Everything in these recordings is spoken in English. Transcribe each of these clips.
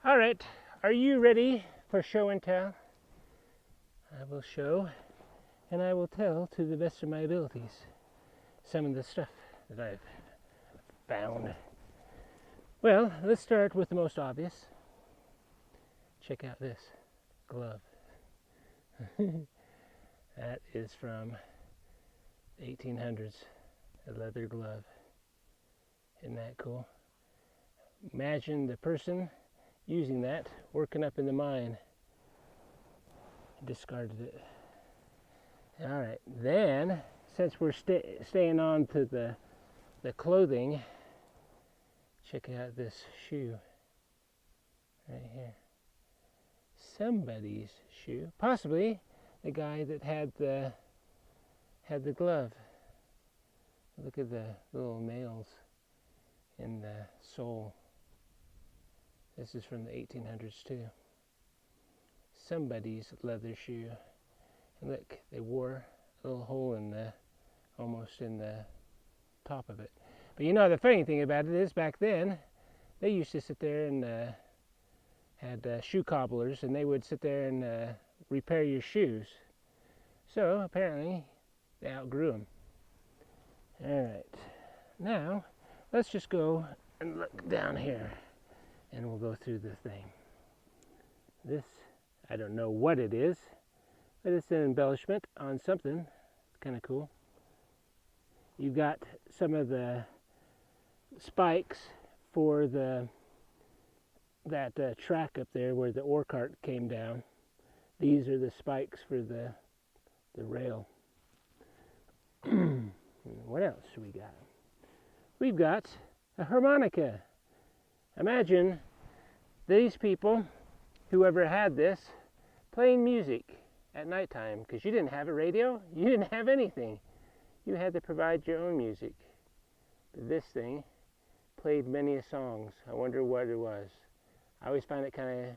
All right, are you ready for show and tell? I will show and I will tell to the best of my abilities some of the stuff that I've found. Well, let's start with the most obvious. Check out this glove. That is from 1800's, a leather glove. Isn't that cool? Imagine the person using that working up in the mine. Discarded it. All right, then since we're staying on to the clothing, check out this shoe right here. Somebody's shoe, possibly the guy that had the glove. Look at the little nails in the sole. This is from the 1800's too. Somebody's leather shoe. And look, they wore a little hole in almost in the top of it. But you know, the funny thing about it is, back then, they used to sit there and had shoe cobblers, and they would sit there and repair your shoes. So apparently, they outgrew them. All right, now let's just go and look down here, and we'll go through the thing. This, I don't know what it is, but it's an embellishment on something. It's kind of cool. You've got some of the spikes for that track up there where the ore cart came down. These are the spikes for the rail. What else do we got? We've got a harmonica. Imagine these people, whoever had this, playing music at nighttime, because you didn't have a radio, you didn't have anything. You had to provide your own music. But this thing played many songs. I wonder what it was. I always find it kind of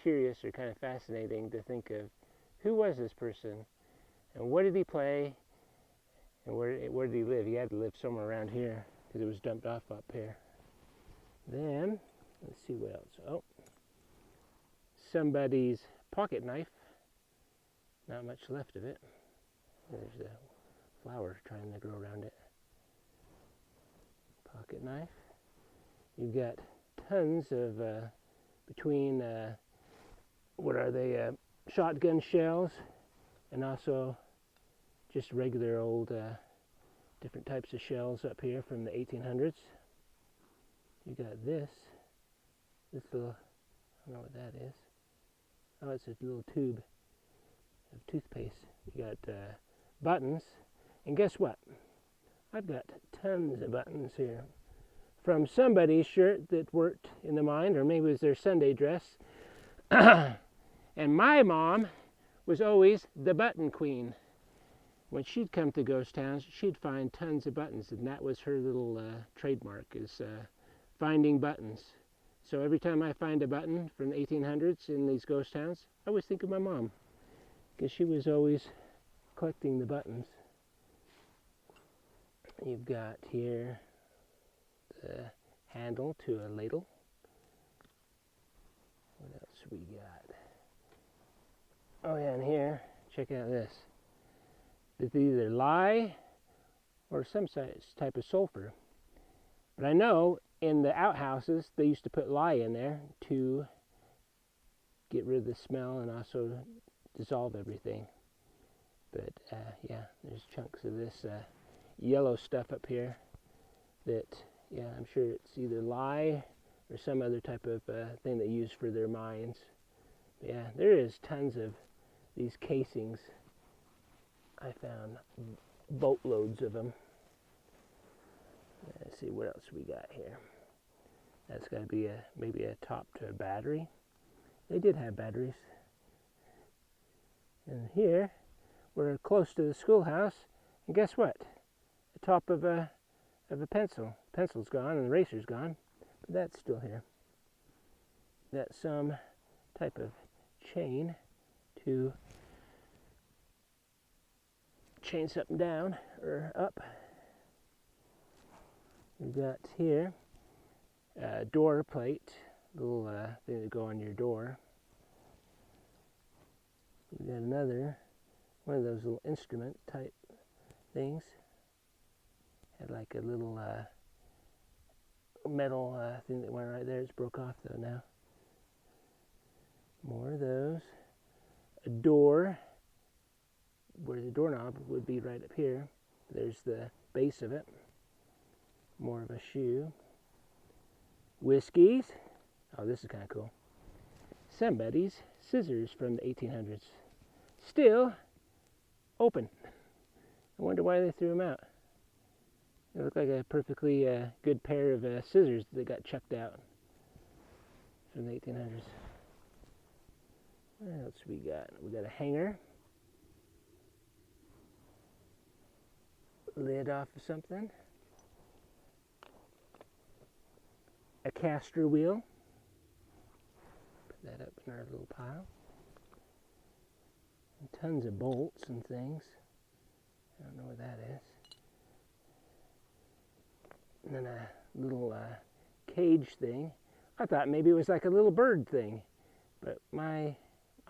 curious or kind of fascinating to think of who was this person and what did he play and where did he live. He had to live somewhere around here because it was dumped off up here. Then, let's see what else. Oh, somebody's pocket knife. Not much left of it. There's the flower trying to grow around it. Pocket knife. You've got tons of between what are they, shotgun shells, and also just regular old different types of shells up here from the 1800's. You got this little, I don't know what that is. Oh, it's a little tube of toothpaste. You got buttons, and guess what? I've got tons of buttons here from somebody's shirt that worked in the mine, or maybe it was their Sunday dress. And my mom was always the button queen. When she'd come to ghost towns, she'd find tons of buttons, and that was her little trademark, is finding buttons. So every time I find a button from the 1800's in these ghost towns, I always think of my mom, because she was always collecting the buttons. You've got here the handle to a ladle. What else we got? Oh yeah, and here, check out this. It's either lye or some type of sulfur. But I know in the outhouses they used to put lye in there to get rid of the smell and also dissolve everything. But yeah, there's chunks of this yellow stuff up here that, yeah, I'm sure it's either lye or some other type of thing they use for their mines. But yeah, there is tons of these casings. I found boatloads of them. Let's see what else we got here. That's got to be maybe a top to a battery. They did have batteries. And here we're close to the schoolhouse, and guess what? The top of a pencil. Pencil's gone and the eraser's gone, but that's still here. That's some type of chain to chain something down or up. We've got here a door plate little thing that go on your door. We've got another one of those little instrument type things. Had like a little metal thing that went right there. It's broke off though now. More of those. A door, where the doorknob would be right up here. There's the base of it. More of a shoe. Whiskeys. Oh, this is kind of cool. Somebody's scissors from the 1800s. Still open. I wonder why they threw them out. They look like a perfectly good pair of scissors that got chucked out from the 1800s. What else we got? We got a hanger. Lid off of something. A caster wheel. Put that up in our little pile. And tons of bolts and things. I don't know what that is. And then a little cage thing. I thought maybe it was like a little bird thing, but my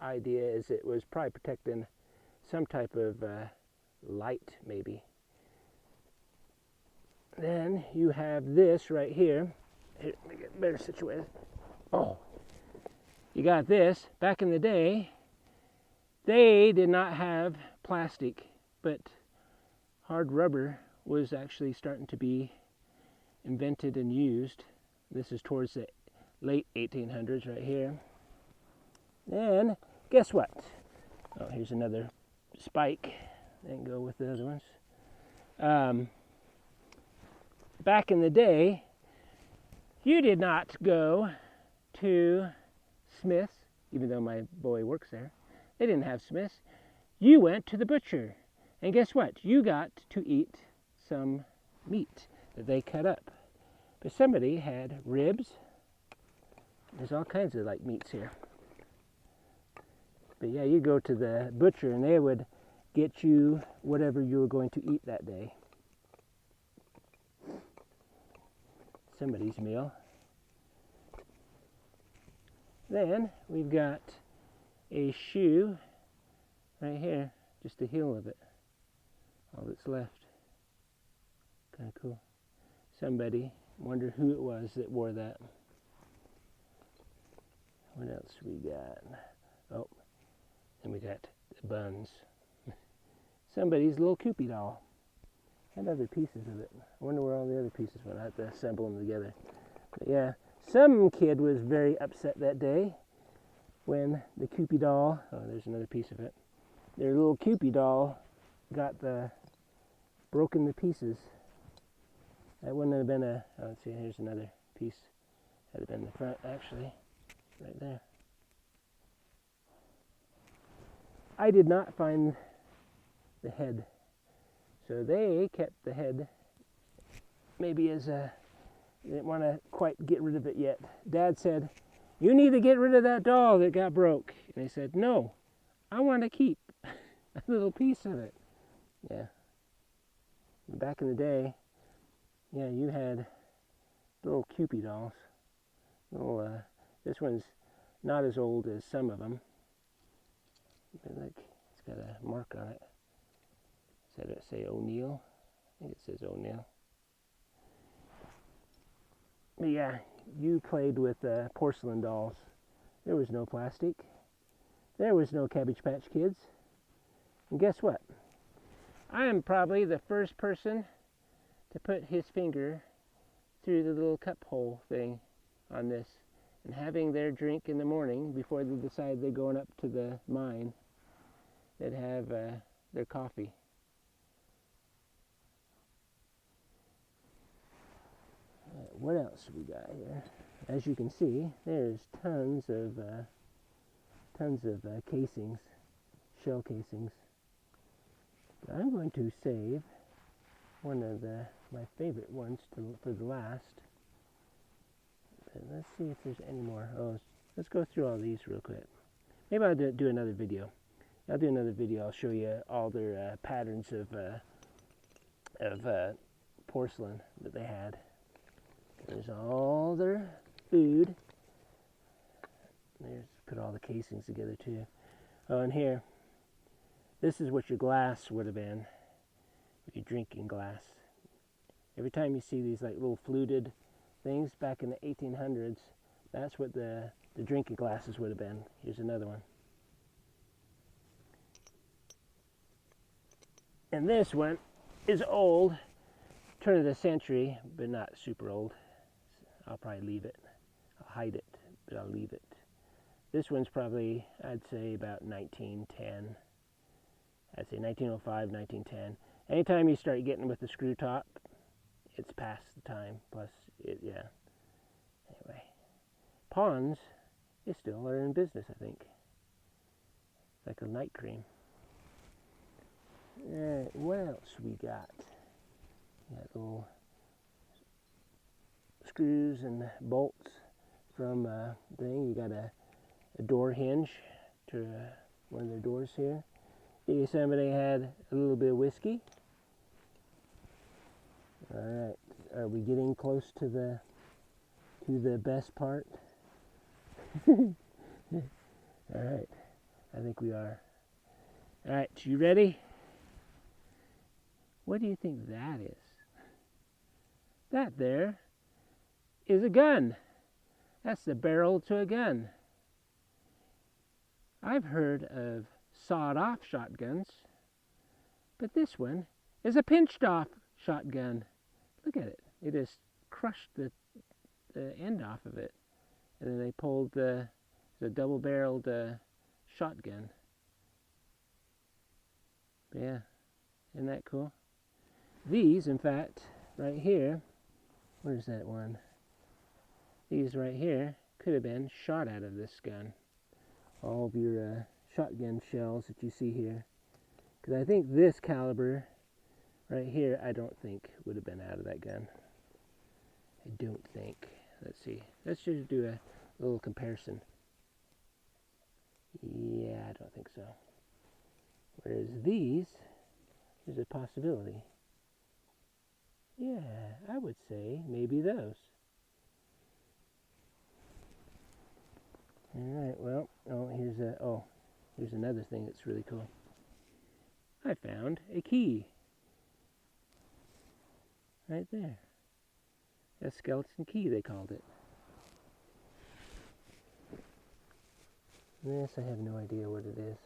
idea is it was probably protecting some type of light, maybe. Then you have this right here. Here, let me get better situated. Oh, you got this. Back in the day, they did not have plastic, but hard rubber was actually starting to be invented and used. This is towards the late 1800s right here. Then, guess what? Oh, here's another spike. Didn't go with the other ones. Back in the day, you did not go to Smith's, even though my boy works there. They didn't have Smith's. You went to the butcher. And guess what? You got to eat some meat that they cut up. But somebody had ribs. There's all kinds of like meats here. But yeah, you go to the butcher and they would get you whatever you were going to eat that day. Somebody's meal. Then we've got a shoe right here, just the heel of it. All that's left. Kind of cool. Somebody, wonder who it was that wore that. What else we got? Oh, and we got the buns. Somebody's little Cupid doll. And other pieces of it. I wonder where all the other pieces went. I have to assemble them together. But yeah, some kid was very upset that day when the Cupid doll, oh, there's another piece of it. Their little Cupid doll got broken to pieces. That wouldn't have been a, oh, let's see, here's another piece. That'd have been the front, actually, right there. I did not find the head. So they kept the head maybe as a, they didn't want to quite get rid of it yet. Dad said, you need to get rid of that doll that got broke. And they said, no, I want to keep a little piece of it. Yeah. Back in the day, yeah, you had little Cupid dolls. Little, this one's not as old as some of them. But look, it's got a mark on it. Does it say O'Neill? I think it says O'Neill. But yeah, you played with porcelain dolls. There was no plastic. There was no Cabbage Patch Kids. And guess what? I am probably the first person to put his finger through the little cup hole thing on this. And having their drink in the morning before they decide they're going up to the mine, they'd have their coffee. What else we got here? As you can see, there's tons of casings, shell casings. But I'm going to save one of my favorite ones for the last. But let's see if there's any more. Oh, let's go through all these real quick. Maybe I'll do another video. I'll do another video. I'll show you all their patterns of porcelain that they had. There's all their food. put all the casings together too. Oh, and here, this is what your glass would have been, your drinking glass. Every time you see these like little fluted things back in the 1800s, that's what the drinking glasses would have been. Here's another one. And this one is old, turn of the century, but not super old. I'll probably leave it. I'll hide it, but I'll leave it. This one's probably, I'd say, about 1910. I'd say 1905, 1910. Anytime you start getting with the screw top, it's past the time. Plus, yeah. Anyway, Pond's, they still are in business, I think. It's like a night cream. Alright, what else we got? We got little screws and bolts from thing. You got a door hinge to one of their doors here. Maybe somebody had a little bit of whiskey. Alright, are we getting close to the best part? Alright, I think we are. Alright, you ready? What do you think that is? That there is a gun. That's the barrel to a gun. I've heard of sawed-off shotguns, but this one is a pinched-off shotgun. Look at it. They just crushed the end off of it, and then they pulled the double-barreled shotgun. Yeah, isn't that cool? These, in fact, right here, where's that one? These right here could have been shot out of this gun. All of your shotgun shells that you see here. Because I think this caliber right here, I don't think would have been out of that gun. I don't think. Let's see. Let's just do a little comparison. Yeah, I don't think so. Whereas these, there's a possibility. Yeah, I would say maybe those. Alright, well, here's another thing that's really cool. I found a key. Right there. A skeleton key, they called it. This, I have no idea what it is.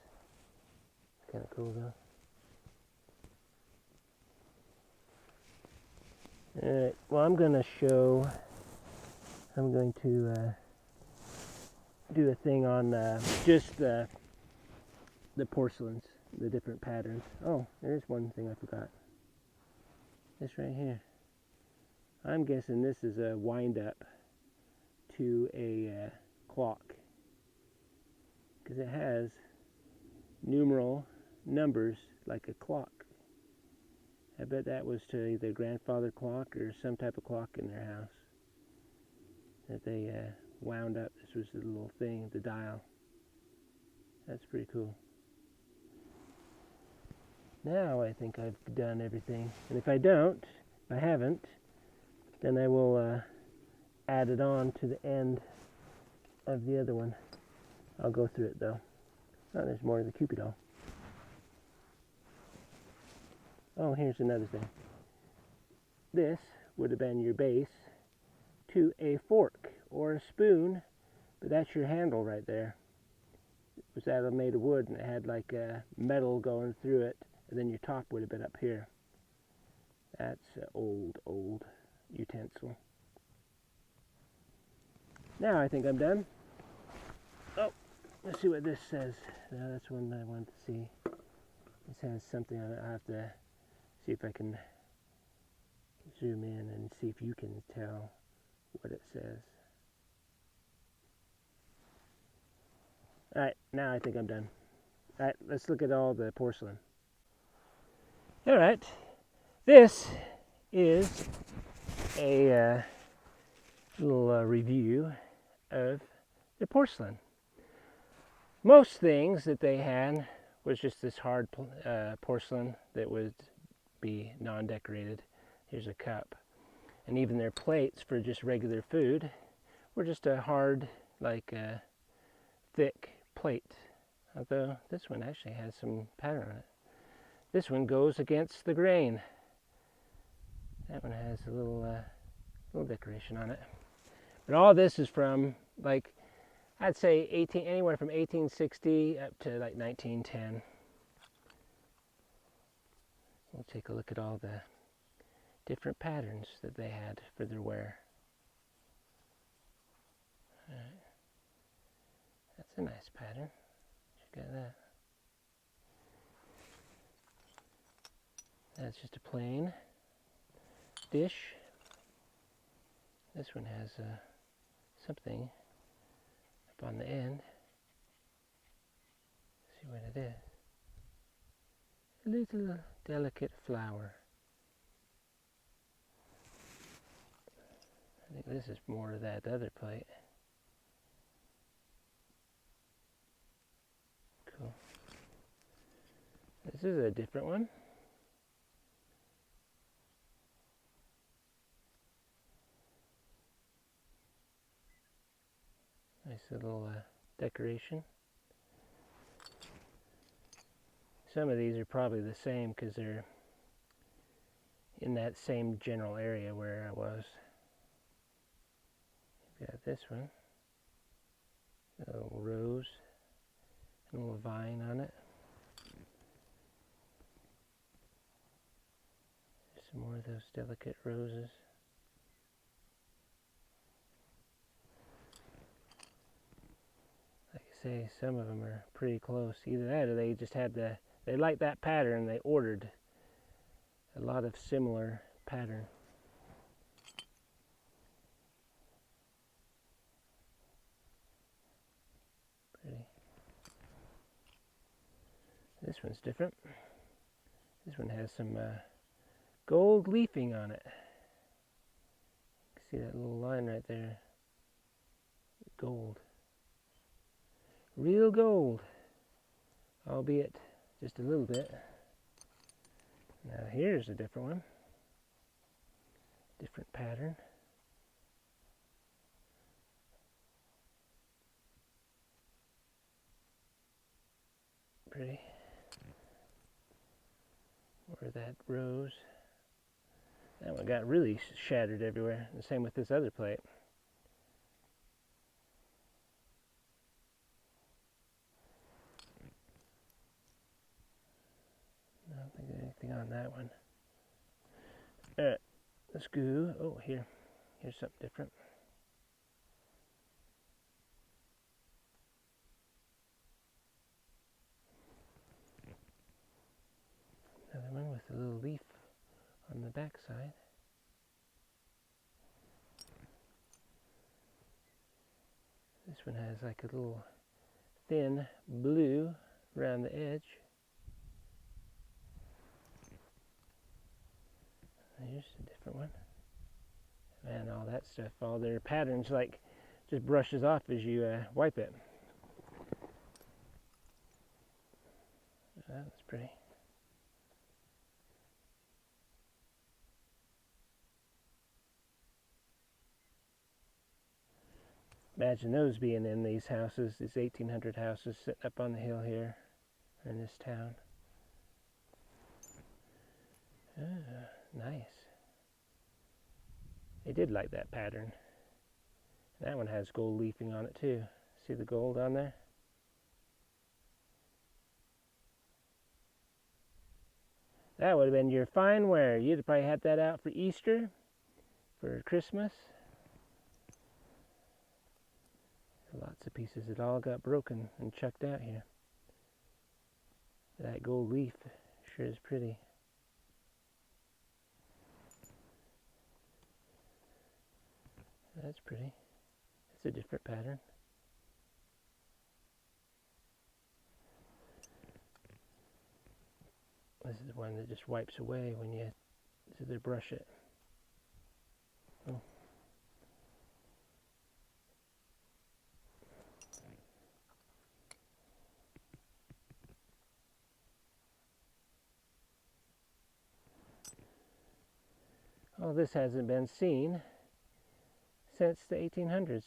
It's kind of cool, though. Alright, well, I'm going to do a thing on just the porcelains, the different patterns. Oh, there's one thing I forgot. This right here. I'm guessing this is a wind-up to a clock, because it has numeral numbers like a clock. I bet that was to either grandfather clock or some type of clock in their house that they wound up. This was the little thing, the dial. That's pretty cool. Now I think I've done everything. And if I haven't, then I will add it on to the end of the other one. I'll go through it though. Oh, there's more of the Cupid doll. Oh, here's another thing. This would have been your base to a fork or a spoon, but that's your handle right there. It was that made of wood, and it had like metal going through it, and then your top would have been up here. That's an old utensil. Now I think I'm done. Oh, let's see what this says. No, that's one I wanted to see. This has something on it. I'll have to see if I can zoom in and see if you can tell what it says. Alright, now I think I'm done. Alright, let's look at all the porcelain. Alright, this is a little review of the porcelain. Most things that they had was just this hard porcelain that would be non-decorated. Here's a cup. And even their plates for just regular food were just a hard, like thick plate, although this one actually has some pattern on it. This one goes against the grain. That one has a little decoration on it. But all this is from, like, I'd say anywhere from 1860 up to like 1910. We'll take a look at all the different patterns that they had for their wear. All right. That's a nice pattern. Check out that. That's just a plain dish. This one has something up on the end. Let's see what it is. A little delicate flower. I think this is more of that other plate. Cool. This is a different one. Nice little decoration. Some of these are probably the same because they're in that same general area where I was. We've got this one. A little rose and a little vine on it. Some more of those delicate roses. Like I say, some of them are pretty close. Either that or they just had they liked that pattern, they ordered a lot of similar pattern. Pretty. This one's different. This one has some gold leafing on it. You can see that little line right there. Gold. Real gold. Albeit just a little bit. Now here's a different one. Different pattern. Pretty. Or that rose. That one got really shattered everywhere. The same with this other plate. I don't think there's anything on that one. Alright, let's go. Oh, here's something different. Another one with a little leaf on the back side. This one has like a little thin blue around the edge. Here's a different one. Man, all that stuff, all their patterns like just brushes off as you wipe it. That's pretty. Imagine those being in these houses, these 1800 houses sitting up on the hill here in this town. Nice. They did like that pattern. That one has gold leafing on it too. See the gold on there? That would have been your fine wear. You'd have probably had that out for Easter, for Christmas. Lots of pieces that all got broken and chucked out here. That gold leaf sure is pretty. That's pretty. It's a different pattern. This is one that just wipes away when you brush it. Oh. All this hasn't been seen since the 1800s.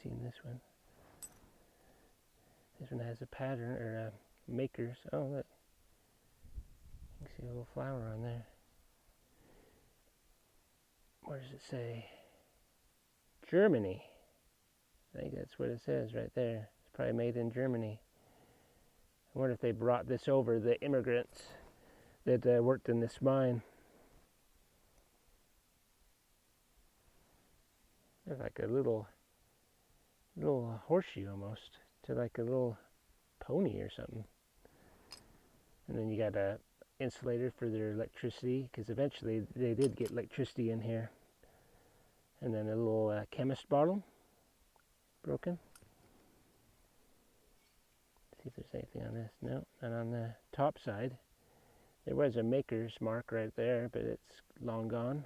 seen this one. This one has a pattern, or makers. Oh, look. You can see a little flower on there. Where does it say? Germany. I think that's what it says right there. It's probably made in Germany. I wonder if they brought this over, the immigrants that worked in this mine. There's like a little horseshoe almost, to like a little pony or something. And then you got a insulator for their electricity, because eventually they did get electricity in here. And then a little chemist bottle, broken. See if there's anything on this. No, not on the top side. There was a maker's mark right there, but it's long gone.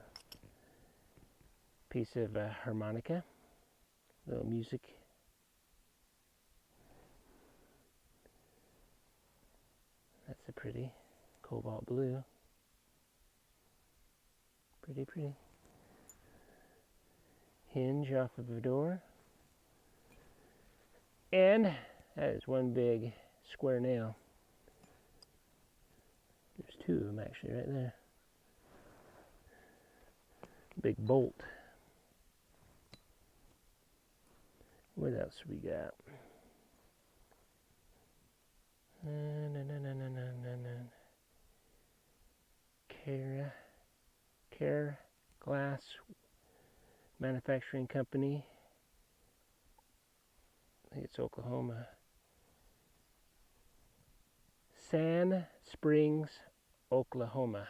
Piece of harmonica, little music. That's a pretty cobalt blue. Pretty, pretty. Hinge off of a door. And that is one big square nail. There's two of them actually right there. Big bolt. What else we got? Care Glass Manufacturing Company. I think it's Oklahoma. Sand Springs, Oklahoma.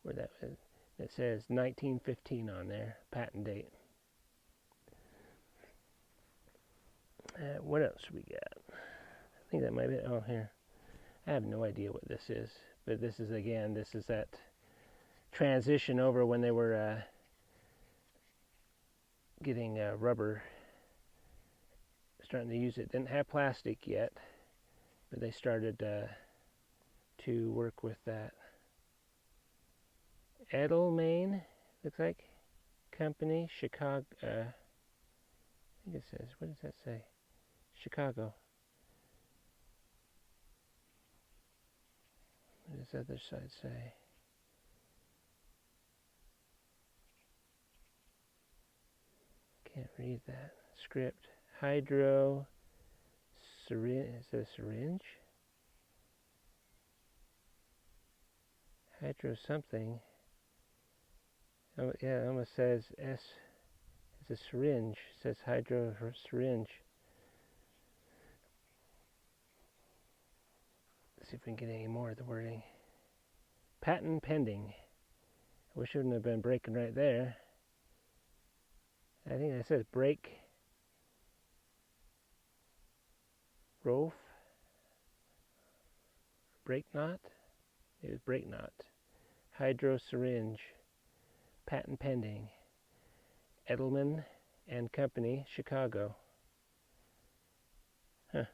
Where that is. It says 1915 on there, patent date. What else we got? I think that might be it. Oh, here. I have no idea what this is, but this is, again, this is that transition over when they were getting rubber, starting to use it. Didn't have plastic yet, but they started to work with that. Edelman, looks like, company, Chicago. I think it says, what does that say? Chicago. What does the other side say? Can't read that. Script. Hydro syringe. Is it a syringe? Hydro something. Oh, yeah, it almost says S. It's a syringe. It says hydro syringe. Let's see if we can get any more of the wording. Patent pending. I wish it wouldn't have been breaking right there. I think that says break. Rof. Break knot. It was break knot. Hydro syringe. Patent pending. Edelman and Company, Chicago. Huh.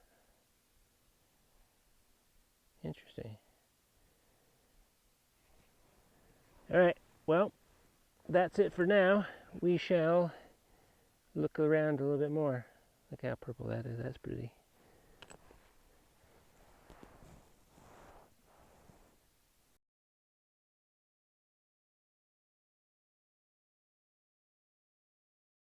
Interesting. Alright, well, that's it for now. We shall look around a little bit more. Look how purple that is. That's pretty.